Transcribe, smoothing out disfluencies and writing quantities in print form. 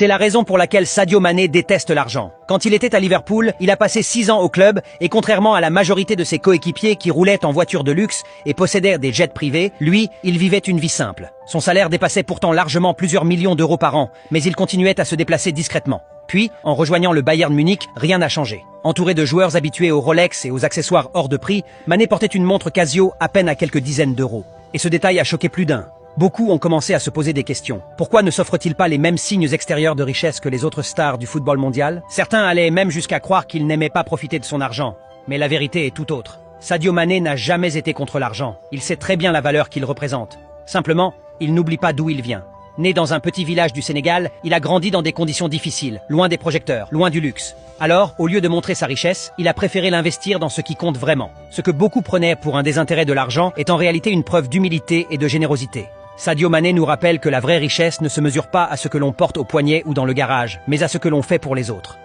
C'est la raison pour laquelle Sadio Mané déteste l'argent. Quand il était à Liverpool, il a passé 6 ans au club et contrairement à la majorité de ses coéquipiers qui roulaient en voitures de luxe et possédaient des jets privés, lui, il vivait une vie simple. Son salaire dépassait pourtant largement plusieurs millions d'euros par an, mais il continuait à se déplacer discrètement. Puis, en rejoignant le Bayern Munich, rien n'a changé. Entouré de joueurs habitués aux Rolex et aux accessoires hors de prix, Mané portait une montre Casio à peine à quelques dizaines d'euros. Et ce détail a choqué plus d'un. Beaucoup ont commencé à se poser des questions. Pourquoi ne s'offre-t-il pas les mêmes signes extérieurs de richesse que les autres stars du football mondial? Certains allaient même jusqu'à croire qu'il n'aimait pas profiter de son argent. Mais la vérité est tout autre. Sadio Mané n'a jamais été contre l'argent. Il sait très bien la valeur qu'il représente. Simplement, il n'oublie pas d'où il vient. Né dans un petit village du Sénégal, il a grandi dans des conditions difficiles, loin des projecteurs, loin du luxe. Alors, au lieu de montrer sa richesse, il a préféré l'investir dans ce qui compte vraiment. Ce que beaucoup prenaient pour un désintérêt de l'argent est en réalité une preuve d'humilité et de générosité. Sadio Mané nous rappelle que la vraie richesse ne se mesure pas à ce que l'on porte au poignet ou dans le garage, mais à ce que l'on fait pour les autres.